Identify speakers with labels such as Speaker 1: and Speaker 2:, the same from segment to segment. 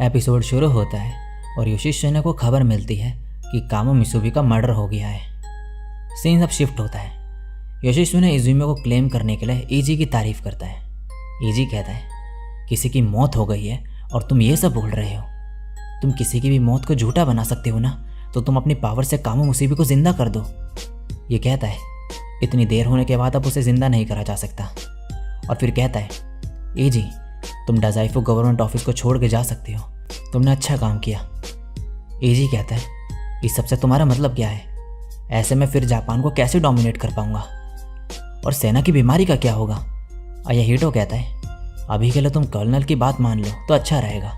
Speaker 1: Episode शुरू होता है और योशित्सुने को खबर मिलती है कि कामो मिसुबी का मर्डर हो गया है। सीन अब शिफ्ट होता है। योशित्सुने इजुमी को क्लेम करने के लिए ईजी की तारीफ करता है। ईजी कहता है किसी की मौत हो गई है और तुम ये सब बोल रहे हो। तुम किसी की भी मौत को झूठा बना सकते हो ना, तो तुम अपनी पावर से कामो मिसुबी को जिंदा कर दो। ये कहता है इतनी देर होने के बाद अब उसे जिंदा नहीं करा जा सकता। और फिर कहता है ईजी, तुम डाजाइफो गवर्नमेंट ऑफिस को छोड़ के जा सकते हो, तुमने अच्छा काम किया। ईजी कहता है इस सबसे तुम्हारा मतलब क्या है? ऐसे में फिर जापान को कैसे डोमिनेट कर पाऊंगा? और सेना की बीमारी का क्या होगा? अयाहिटो कहता है अभी के लिए तुम कर्नल की बात मान लो तो अच्छा रहेगा।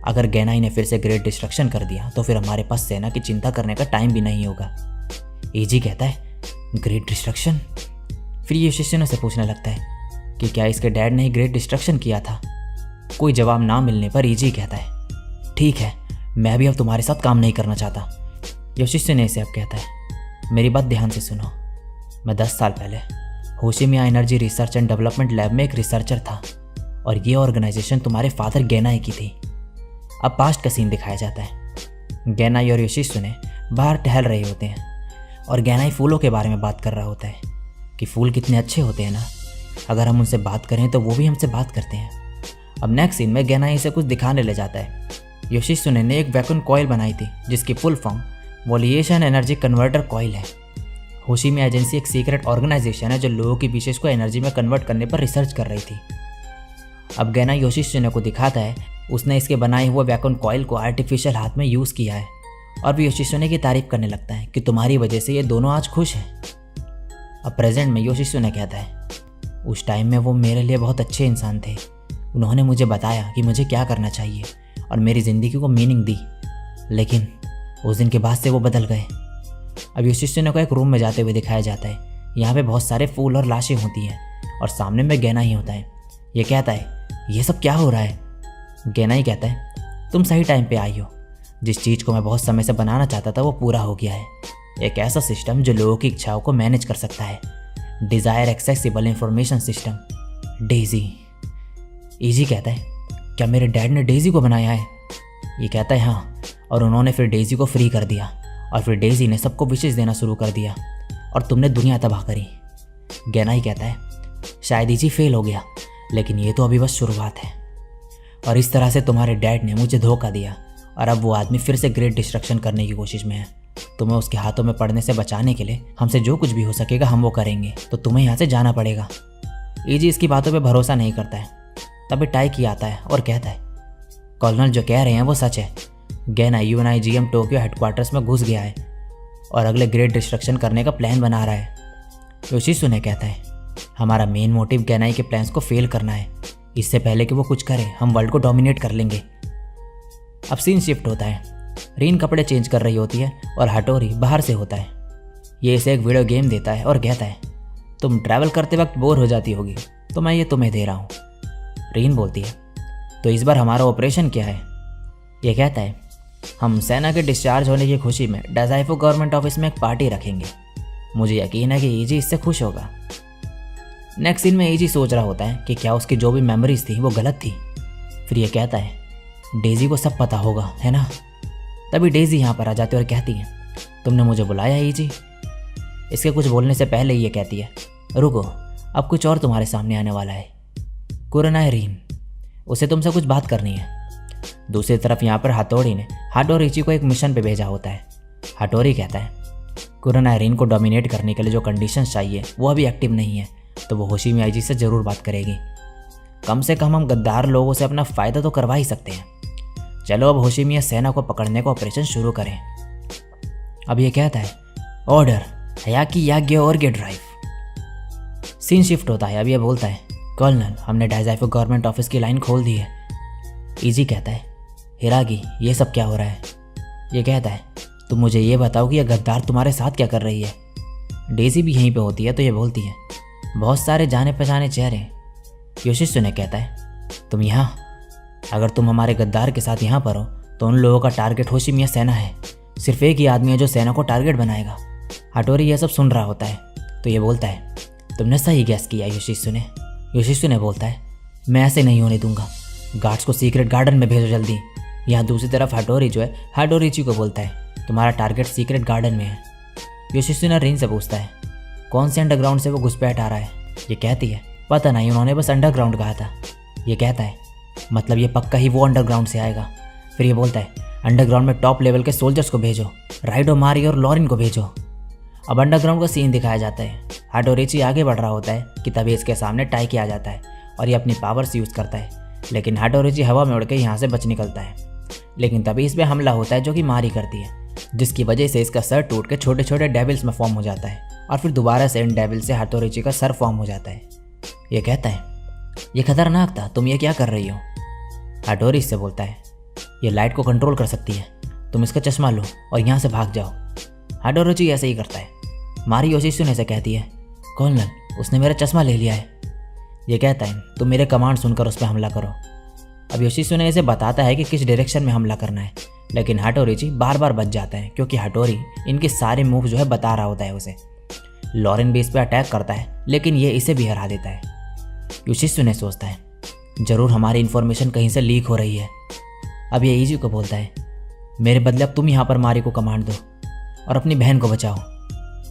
Speaker 1: अगर गेनाई ने फिर से ग्रेट डिस्ट्रक्शन कर दिया तो फिर हमारे पास सेना की चिंता करने का टाइम भी नहीं होगा। ईजी कहता है ग्रेट डिस्ट्रक्शन? फिर योशित्सुने से पूछने लगता है कि क्या इसके डैड ने ही ग्रेट डिस्ट्रक्शन किया था? कोई जवाब ना मिलने पर ईजी कहता है ठीक है, मैं भी अब तुम्हारे साथ काम नहीं करना चाहता। योशित्सुने से अब कहता है मेरी बात ध्यान से सुनो। मैं 10 साल पहले Hoshimiya energy research and development lab में एक रिसर्चर था और ये ऑर्गेनाइजेशन तुम्हारे फादर गेनाई की थी। अब पास्ट का सीन दिखाया जाता है। गेनाई और योशित्सुने बाहर टहल रहे होते हैं और गेनाई फूलों के बारे में बात कर रहा होता है कि फूल कितने अच्छे होते हैं ना, अगर हम उनसे बात करें तो वो भी हमसे बात करते हैं। अब नेक्स्ट सीन में गेनाई इसे कुछ दिखाने ले जाता है। योशित्सुने ने एक वैक्यूम कॉइल बनाई थी जिसकी फुल फॉर्म वॉलिएशन एनर्जी कन्वर्टर कॉइल है। होशिमिया एजेंसी एक सीक्रेट ऑर्गेनाइजेशन है जो लोगों की विशेष को एनर्जी में कन्वर्ट करने पर रिसर्च कर रही थी। अब गेनाई योशित्सुने को दिखाता है उसने इसके बनाए हुए वैक्यूम कॉइल को आर्टिफिशियल हाथ में यूज़ किया है और भी योशित्सुने की तारीफ करने लगता है कि तुम्हारी वजह से ये दोनों आज खुश हैं। अब प्रेजेंट में योशित्सुने कहता है उस टाइम में वो मेरे लिए बहुत अच्छे इंसान थे। उन्होंने मुझे बताया कि मुझे क्या करना चाहिए और मेरी ज़िंदगी को मीनिंग दी, लेकिन उस दिन के बाद से वो बदल गए। अब योशित्सुने को एक रूम में जाते हुए दिखाया जाता है। यहाँ पे बहुत सारे फूल और लाशें होती हैं और सामने में गेनाई होता है। ये कहता है ये सब क्या हो रहा है? गेनाई कहता है तुम सही टाइम पे आई हो। जिस चीज़ को मैं बहुत समय से बनाना चाहता था वो पूरा हो गया है। एक ऐसा सिस्टम जो लोगों की इच्छाओं को मैनेज कर सकता है। Desire accessible information system, Daisy. Easy कहता है क्या मेरे डैड ने डेजी को बनाया है? ये कहता है हाँ, और उन्होंने फिर डेजी को फ्री कर दिया और फिर डेजी ने सबको विशेष देना शुरू कर दिया और तुमने दुनिया तबाह करी। गेनाई कहता है शायद ईजी फेल हो गया, लेकिन ये तो अभी बस शुरुआत है। और इस तरह से तुम्हारे डैड ने मुझे धोखा दिया और अब वो आदमी फिर से ग्रेट डिस्ट्रक्शन करने की कोशिश में है। तुम्हें उसके हाथों में पड़ने से बचाने के लिए हमसे जो कुछ भी हो सकेगा हम वो करेंगे, तो तुम्हें यहाँ से जाना पड़ेगा। ईजी इसकी बातों पे भरोसा नहीं करता है। तभी टाइकी आता है और कहता है कर्नल जो कह रहे हैं वो सच है। गेनाई यूएनआईजीएम टोक्यो हेडक्वार्टर्स में घुस गया है और अगले ग्रेट डिस्ट्रक्शन करने का प्लान बना रहा है। योशित्सुने कहता है हमारा मेन मोटिव गेनाई के प्लान्स को फेल करना है। इससे पहले कि वो कुछ करे हम वर्ल्ड को डोमिनेट कर लेंगे। अब सीन शिफ्ट होता है। रीन कपड़े चेंज कर रही होती है और हटोरी बाहर से होता है। ये इसे एक वीडियो गेम देता है और कहता है तुम ट्रैवल करते वक्त बोर हो जाती होगी तो मैं ये तुम्हें दे रहा हूँ। रीन बोलती है तो इस बार हमारा ऑपरेशन क्या है? ये कहता है हम सेना के डिस्चार्ज होने की खुशी में डाजाइफो गवर्नमेंट ऑफिस में एक पार्टी रखेंगे। मुझे यकीन है कि ईजी इससे खुश होगा। नेक्स्ट सीन में ईजी सोच रहा होता है कि क्या उसकी जो भी मेमोरीज थी वो गलत थी। फिर ये कहता है डेजी को सब पता होगा है ना? तभी डेजी यहाँ पर आ जाती है और कहती है तुमने मुझे बुलाया ईजी? इसके कुछ बोलने से पहले ये कहती है रुको, अब कुछ और तुम्हारे सामने आने वाला है। कुरनाई रीन, उसे तुमसे कुछ बात करनी है। दूसरी तरफ यहाँ पर हथौड़ी ने हाटोरी इची को एक मिशन पे भेजा होता है। हथौड़ी कहता है कुरनाई रीन को डोमिनेट करने के लिए जो कंडीशंस चाहिए वो अभी एक्टिव नहीं है, तो वो होशिमिया जी से ज़रूर बात करेगी। कम से कम हम गद्दार लोगों से अपना फ़ायदा तो करवा ही सकते हैं। चलो अब होशिमिया सेना को पकड़ने का ऑपरेशन शुरू करें। अब ये कहता है ऑर्डर हयाकी याग्य और गेट ड्राइव। सीन शिफ्ट होता है। अब ये बोलता है कर्नल हमने डाइजाइफो गवर्नमेंट ऑफिस की लाइन खोल दी है। ईजी कहता है हिरागी ये सब क्या हो रहा है? ये कहता है तुम मुझे ये बताओ कि यह गद्दार तुम्हारे साथ क्या कर रही है? डेजी भी यहीं पे होती है तो ये बोलती है बहुत सारे जाने पहचाने चेहरे। योशित्सुने कहता है तुम यहाँ? अगर तुम हमारे गद्दार के साथ यहाँ पर हो तो उन लोगों का टारगेट होशिमिया सेना है। सिर्फ एक ही आदमी है जो सेना को टारगेट बनाएगा। हटोरी यह सब सुन रहा होता है तो ये बोलता है तुमने सही गैस किया योशित्सुने। योशित्सुने बोलता है मैं ऐसे नहीं होने दूंगा। गार्ड्स को सीक्रेट गार्डन में भेजो जल्दी। यहाँ दूसरी तरफ हटोरी जो है हाडोरिची को बोलता है तुम्हारा टारगेट सीक्रेट गार्डन में है। योशित्सुने रिन से पूछता है कौन से अंडरग्राउंड से वो घुसपैठ आ रहा है। ये कहती है पता नहीं, उन्होंने बस अंडरग्राउंड कहा था। ये कहता है मतलब ये पक्का ही वो अंडरग्राउंड से आएगा। फिर ये बोलता है अंडरग्राउंड में टॉप लेवल के सोल्जर्स को भेजो, राइडो, मारी और लॉरिन को भेजो। अब अंडरग्राउंड का सीन दिखाया जाता है। हाडोरिची आगे बढ़ रहा होता है कि तभी इसके सामने टाइकी आ जाता है और ये अपनी पावर्स यूज़ करता है, लेकिन हाडोरिची हवा में उड़ के यहाँ से बच निकलता है। लेकिन तभी इस पर हमला होता है जो कि मारी करती है, जिसकी वजह से इसका सर टूट के छोटे छोटे डेविल्स में फॉर्म हो जाता है और फिर दोबारा से इन डेविल से हाडोरिची का सर फॉर्म हो जाता है। ये कहता है ये खतरनाक था, तुम ये क्या कर रही हो। हाडोरी इससे बोलता है ये लाइट को कंट्रोल कर सकती है, तुम इसका चश्मा लो और यहाँ से भाग जाओ। हाडोरिची ऐसे ही करता है। मारी योशित्सुने से कहती है कॉर्नल, उसने मेरा चश्मा ले लिया है। ये कहता है तुम मेरे कमांड सुनकर उस पर हमला करो। अब योशित्सुने इसे बताता है कि किस डायरेक्शन में हमला करना है, लेकिन हाडोरिची बार बार बच जाता है क्योंकि हाडोरी इनके सारे मूव जो है बता रहा होता है उसे। लॉरेन भी इस पर अटैक करता है, लेकिन ये इसे भी हरा देता है। योशित्सुने सोचता है जरूर हमारी इन्फॉर्मेशन कहीं से लीक हो रही है। अब ये ईजी को बोलता है मेरे बदले अब तुम यहाँ पर मारी को कमांड दो और अपनी बहन को बचाओ।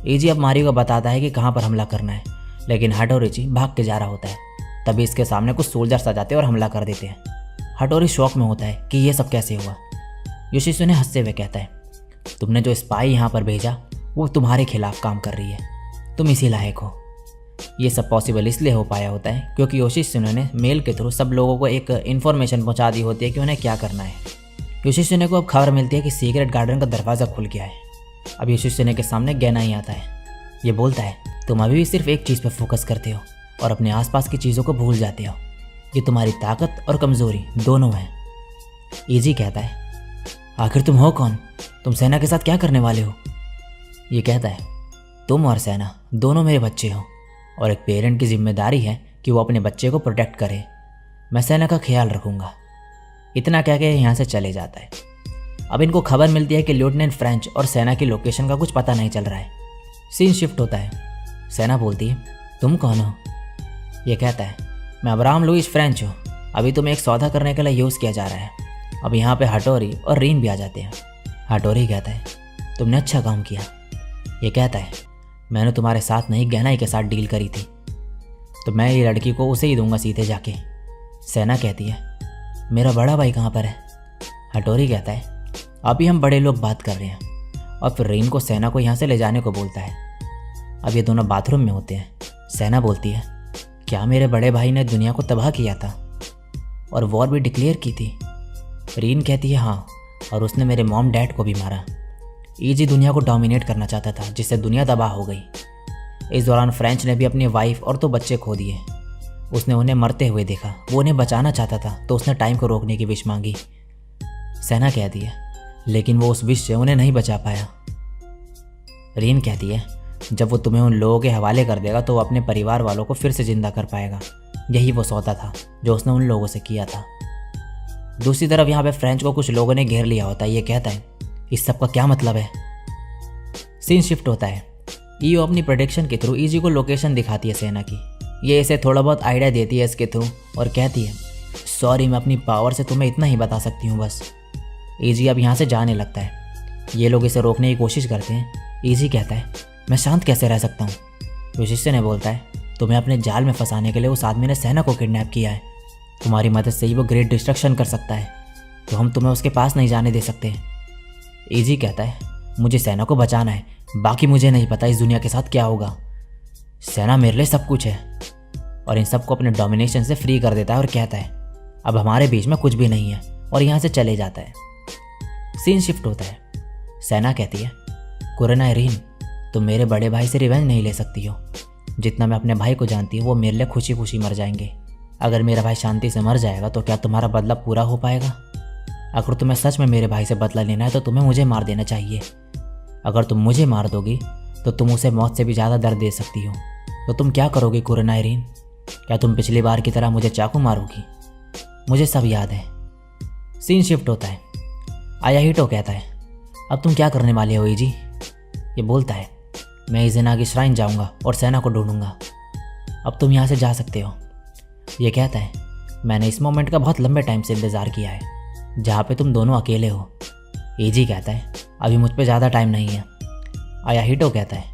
Speaker 1: ईजी अब मारी को बताता है कि कहाँ पर हमला करना है, लेकिन हाडोरिची भाग के जा रहा होता है। तभी इसके सामने कुछ सोल्जर्स आ जाते हैं और हमला कर देते हैं। हाडोरी शॉक में होता है कि ये सब कैसे हुआ। योशित्सुने हंसते हुए कहता है तुमने जो स्पाई यहाँ पर भेजा वो तुम्हारे खिलाफ काम कर रही है, तुम इसी लायक हो। ये सब पॉसिबल इसलिए हो पाया होता है क्योंकि योशित्सुने ने मेल के थ्रू सब लोगों को एक इन्फॉर्मेशन पहुँचा दी होती है कि उन्हें क्या करना है। योशित्सुने को अब खबर मिलती है कि सीक्रेट गार्डन का दरवाज़ा खुल गया है। अब योशित्सुने के सामने गेनाई आता है। ये बोलता है तुम अभी भी सिर्फ एक चीज़ पर फोकस करते हो और अपने आसपास की चीज़ों को भूल जाते हो। ये तुम्हारी ताकत और कमज़ोरी दोनों है। ईजी कहता है आखिर तुम हो कौन, तुम सेना के साथ क्या करने वाले हो। ये कहता है तुम और सेना दोनों मेरे बच्चे हो और एक पेरेंट की जिम्मेदारी है कि वो अपने बच्चे को प्रोटेक्ट करे। मैं सेना का ख्याल रखूँगा। इतना कह के यहाँ से चले जाता है। अब इनको खबर मिलती है कि लेफ्टिनेंट फ्रेंच और सेना की लोकेशन का कुछ पता नहीं चल रहा है। सीन शिफ्ट होता है। सेना बोलती है तुम कौन हो। ये कहता है मैं अब्राहम लुइस फ्रेंच हूँ, अभी तुम्हें एक सौदा करने के लिए यूज़ किया जा रहा है। अब यहाँ पे हटोरी और रीन भी आ जाते हैं। हटोरी कहता है तुमने अच्छा काम किया। ये कहता है मैंने तुम्हारे साथ नहीं गेनाई के साथ डील करी थी, तो मैं ये लड़की को उसे ही दूंगा सीधे जाके। सेना कहती है मेरा बड़ा भाई कहाँ पर है। हटोरी कहता है अभी हम बड़े लोग बात कर रहे हैं, और फिर रीन को सेना को यहाँ से ले जाने को बोलता है। अब ये दोनों बाथरूम में होते हैं। सेना बोलती है क्या मेरे बड़े भाई ने दुनिया को तबाह किया था और वॉर भी डिक्लेयर की थी। रीन कहती है हाँ, और उसने मेरे मॉम डैड को भी मारा। ईजी दुनिया को डोमिनेट करना चाहता था जिससे दुनिया तबाह हो गई। इस दौरान फ्रेंच ने भी अपनी वाइफ और 2 बच्चे खो दिए। उसने उन्हें मरते हुए देखा, वो उन्हें बचाना चाहता था तो उसने टाइम को रोकने की विश मांगी। सेना कहती है लेकिन वो उस विश से उन्हें नहीं बचा पाया। रीन कहती है जब वो तुम्हें उन लोगों के हवाले कर देगा तो वो अपने परिवार वालों को फिर से जिंदा कर पाएगा। यही वो सौदा था जो उसने उन लोगों से किया था। दूसरी तरफ यहाँ पे फ्रेंच को कुछ लोगों ने घेर लिया होता है। ये कहता है इस सब का क्या मतलब है। सीन शिफ्ट होता है। ईओ अपनी प्रोडिक्शन के थ्रू ईजी को लोकेशन दिखाती है सेना की। ये इसे थोड़ा बहुत आइडिया देती है इसके थ्रू और कहती है सॉरी, मैं अपनी पावर से तुम्हें इतना ही बता सकती हूँ बस। ईजी अब यहाँ से जाने लगता है। ये लोग इसे रोकने की कोशिश करते हैं। ईजी कहता है मैं शांत कैसे रह सकता हूँ। योशित्सुने बोलता है तुम्हें अपने जाल में फंसाने के लिए उस आदमी ने सेना को किडनैप किया है। तुम्हारी मदद से ही वो ग्रेट डिस्ट्रक्शन कर सकता है, तो हम तुम्हें उसके पास नहीं जाने दे सकते। ईजी कहता है मुझे सेना को बचाना है, बाकी मुझे नहीं पता इस दुनिया के साथ क्या होगा। सेना मेरे लिए सब कुछ है, और इन सबको अपने डोमिनेशन से फ्री कर देता है और कहता है अब हमारे बीच में कुछ भी नहीं है, और यहाँ से चले जाता है। सीन शिफ्ट होता है। सेना कहती है कुरेनाई रीन, तुम मेरे बड़े भाई से रिवेंज नहीं ले सकती हो। जितना मैं अपने भाई को जानती हूँ वो मेरे लिए खुशी खुशी मर जाएंगे। अगर मेरा भाई शांति से मर जाएगा तो क्या तुम्हारा बदला पूरा हो पाएगा? अगर तुम्हें सच में मेरे भाई से बदला लेना है तो तुम्हें मुझे मार देना चाहिए। अगर तुम मुझे मार दोगी तो तुम उसे मौत से भी ज़्यादा दर्द दे सकती हो। तो तुम क्या करोगी कुरेनाई रीन? क्या तुम पिछली बार की तरह मुझे चाकू मारोगी? मुझे सब याद है। सीन शिफ्ट होता है। आयाहिटो कहता है अब तुम क्या करने वाले हो ईजी? ये बोलता है मैं इज़ेनागी श्राइन जाऊंगा और सेना को ढूंढूंगा। अब तुम यहाँ से जा सकते हो। ये कहता है मैंने इस मोमेंट का बहुत लंबे टाइम से इंतज़ार किया है। जहाँ पे तुम दोनों अकेले हो। एजी कहता है अभी मुझ पे ज़्यादा टाइम नहीं है। आयाहिटो कहता है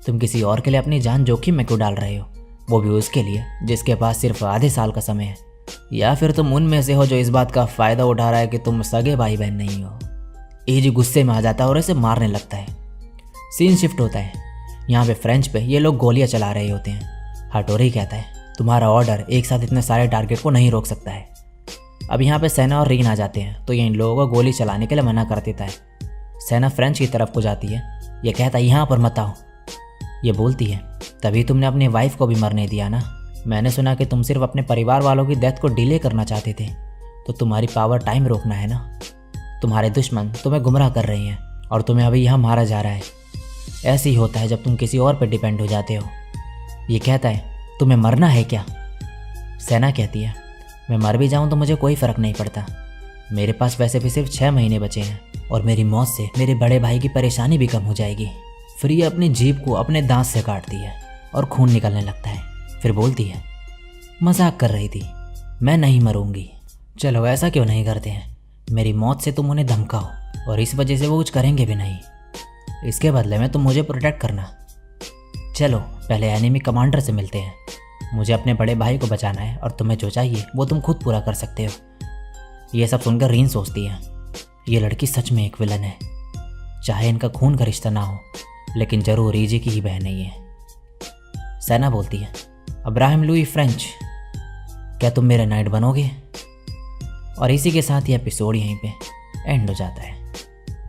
Speaker 1: तुम किसी और के लिए अपनी जान जोखिम में क्यों डाल रहे हो, वो भी उसके लिए जिसके पास सिर्फ आधे साल का समय है। या फिर तुम उनमें से हो जो इस बात का फ़ायदा उठा रहा है कि तुम सगे भाई बहन नहीं हो। एजी गुस्से में आ जाता है और इसे मारने लगता है। सीन शिफ्ट होता है। यहाँ पे फ्रेंच पे ये लोग गोलियाँ चला रहे होते हैं। हटोरी कहता है तुम्हारा ऑर्डर एक साथ इतने सारे टारगेट को नहीं रोक सकता है। अब यहाँ पे सेना और रीन आ जाते हैं तो ये इन लोगों को गोली चलाने के लिए मना कर देता है। सेना फ्रेंच की तरफ को जाती है। ये कहता है यहाँ पर मत आओ। ये बोलती है तभी तुमने अपनी वाइफ को भी मरने दिया ना। मैंने सुना कि तुम सिर्फ अपने परिवार वालों की डेथ को डिले करना चाहते थे, तो तुम्हारी पावर टाइम रोकना है ना। तुम्हारे दुश्मन तुम्हें गुमराह कर रहे हैं और तुम्हें अभी यहाँ मारा जा रहा है। ऐसे ही होता है जब तुम किसी और पर डिपेंड हो जाते हो। ये कहता है तुम्हें मरना है क्या। सेना कहती है मैं मर भी जाऊँ तो मुझे कोई फ़र्क नहीं पड़ता। मेरे पास वैसे भी सिर्फ 6 महीने बचे हैं और मेरी मौत से मेरे बड़े भाई की परेशानी भी कम हो जाएगी। फिर ये अपनी जीभ को अपने दांत से काटती है और खून निकलने लगता है। फिर बोलती है मजाक कर रही थी, मैं नहीं मरूंगी। चलो ऐसा क्यों नहीं करते हैं, मेरी मौत से तुम उन्हें धमकाओ और इस वजह से वो कुछ करेंगे भी नहीं। इसके बदले में तुम मुझे प्रोटेक्ट करना। चलो पहले एनिमी कमांडर से मिलते हैं। मुझे अपने बड़े भाई को बचाना है और तुम्हें जो चाहिए वो तुम खुद पूरा कर सकते हो। ये सब सुनकर रीन सोचती है ये लड़की सच में एक विलन है। चाहे इनका खून का रिश्ता ना हो लेकिन जरूर ईजी की ही बहन है ये। सेना बोलती है अब्राहम लुई फ्रेंच, क्या तुम मेरे नाइट बनोगे। और इसी के साथ ये एपिसोड यहीं पे एंड हो जाता है।